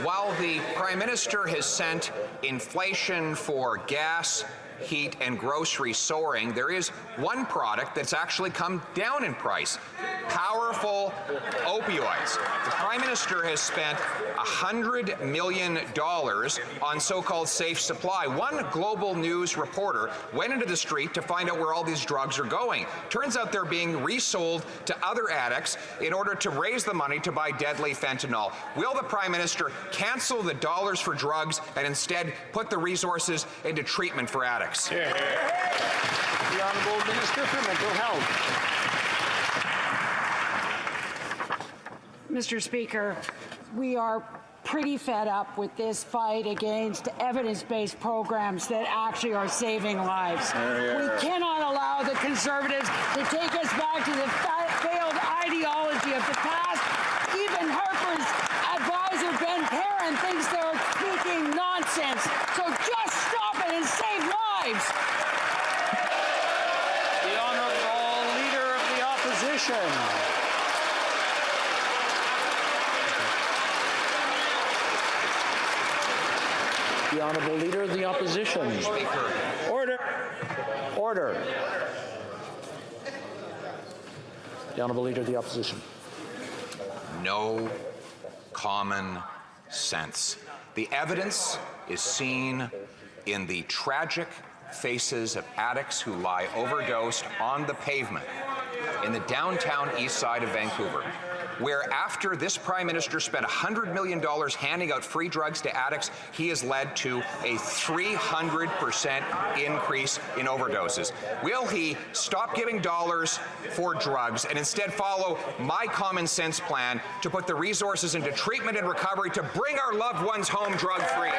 While the Prime Minister has sent inflation for gas, heat, and groceries soaring, there is one product that's actually come down in price: powerful opioids. The Prime Minister has spent $100 million on so-called safe supply. One Global News reporter went into the street to find out where all these drugs are going. Turns out they're being resold to other addicts in order to raise the money to buy deadly fentanyl. Will the Prime Minister cancel the dollars for drugs and instead put the resources into treatment for addicts? The Honourable Minister for Mental Health. Mr. Speaker, we are pretty fed up with this fight against evidence-based programs that actually are saving lives. We cannot allow the Conservatives to take us back to the failed ideology of the past. Even Harper's advisor, Ben Perrin, thinks they're speaking nonsense. So just stop it and save lives. The Honourable Leader of the Opposition. The Honourable Leader of the Opposition. Speaker. Order. Order. The Honourable Leader of the Opposition. No common sense. The evidence is seen in the tragic faces of addicts who lie overdosed on the pavement in the downtown east side of Vancouver, where after this Prime Minister spent $100 million handing out free drugs to addicts, he has led to a 300% increase in overdoses. Will he stop giving dollars for drugs and instead follow my common sense plan to put the resources into treatment and recovery to bring our loved ones home drug-free?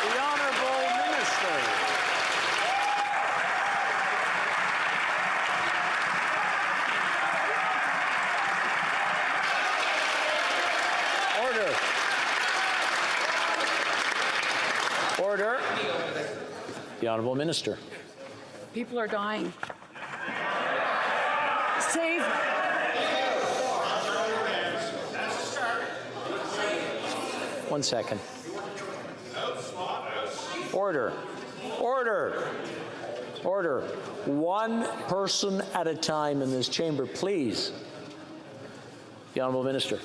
The Honourable Minister. Order. Order. The Honourable Minister. People are dying. Save. One second. Order. Order. Order. One person at a time in this chamber, please. The Honourable Minister.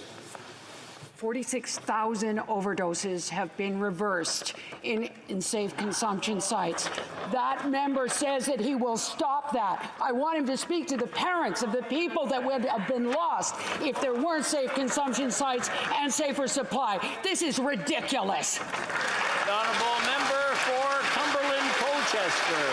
46,000 overdoses have been reversed in safe consumption sites. That member says that he will stop that. I want him to speak to the parents of the people that would have been lost if there weren't safe consumption sites and safer supply. This is ridiculous. The Honourable Member for Cumberland Colchester.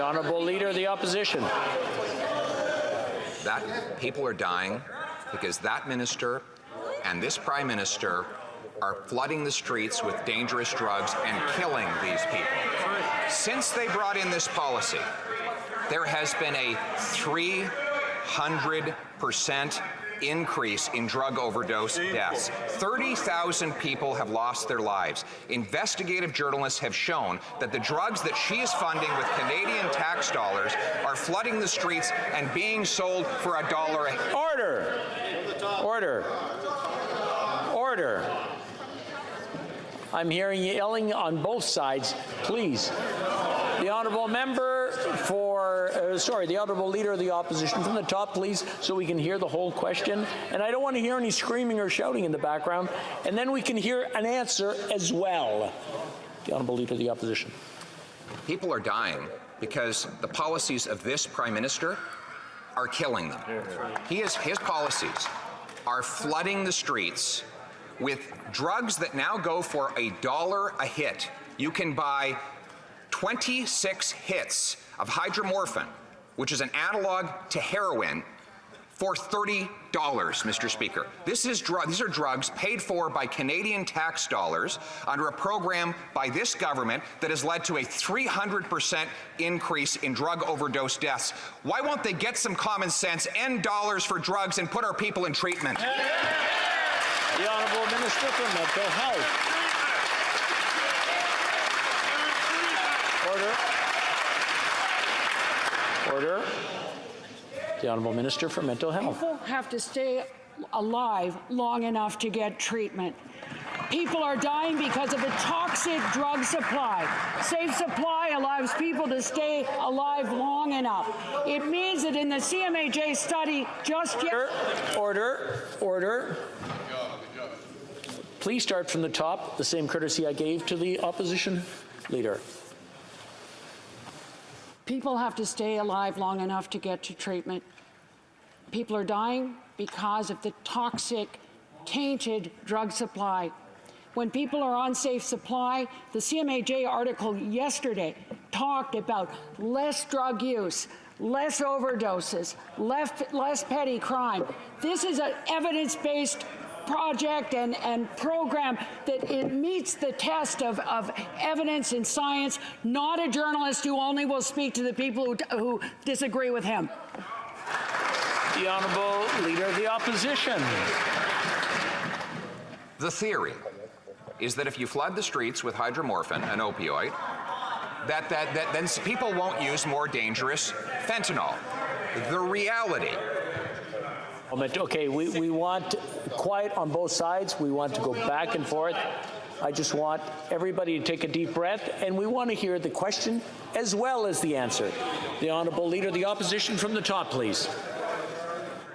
Honourable Leader of the Opposition. That people are dying because that minister and this Prime Minister are flooding the streets with dangerous drugs and killing these people. Since they brought in this policy, there has been a 300% increase in drug overdose deaths. 30,000 people have lost their lives. Investigative journalists have shown that the drugs that she is funding with Canadian tax dollars are flooding the streets and being sold for $1 a hit. Order. Order. Order. I'm hearing yelling on both sides. Please. The Honourable Member for, the Honourable Leader of the Opposition from the top, please, so we can hear the whole question. And I don't want to hear any screaming or shouting in the background. And then we can hear an answer as well. The Honourable Leader of the Opposition. People are dying because the policies of this Prime Minister are killing them. His policies are flooding the streets with drugs that now go for $1 a hit. You can buy 26 hits of hydromorphine, which is an analog to heroin, for $30, Mr. Speaker. These are drugs paid for by Canadian tax dollars under a program by this government that has led to a 300% increase in drug overdose deaths. Why won't they get some common sense, end dollars for drugs, and put our people in treatment? The Honourable Minister for Mental Health. Order. The Honourable Minister for Mental Health. People have to stay alive long enough to get treatment. People are dying because of a toxic drug supply. Safe supply allows people to stay alive long enough. It means that in the CMAJ study just yet... Order. Please start from the top, the same courtesy I gave to the opposition leader. People have to stay alive long enough to get to treatment. People are dying because of the toxic, tainted drug supply. When people are on safe supply, the CMAJ article yesterday talked about less drug use, less overdoses, less petty crime. This is an evidence-based project and program that it meets the test of evidence and science, not a journalist who only will speak to the people who disagree with him. The Honourable Leader of the Opposition. The theory is that if you flood the streets with hydromorphine, an opioid, that then people won't use more dangerous fentanyl. The reality. Okay, we want quiet on both sides. We want to go back and forth. I just want everybody to take a deep breath, and we want to hear the question as well as the answer. The Honourable Leader of the Opposition from the top, please.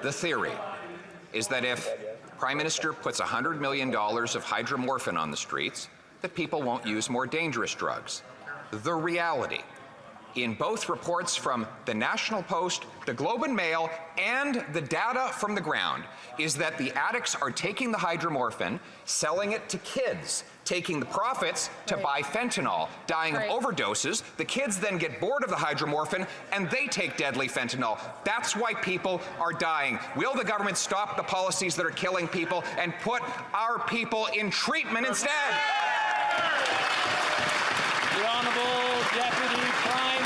The theory is that if Prime Minister puts $100 million of hydromorphine on the streets, that people won't use more dangerous drugs. The reality, in both reports from the National Post, the Globe and Mail, and the data from the ground, is that the addicts are taking the hydromorphine, selling it to kids, taking the profits to buy fentanyl, dying of overdoses. The kids then get bored of the hydromorphine, and they take deadly fentanyl. That's why people are dying. Will the government stop the policies that are killing people and put our people in treatment instead? The Honourable Deputy Prime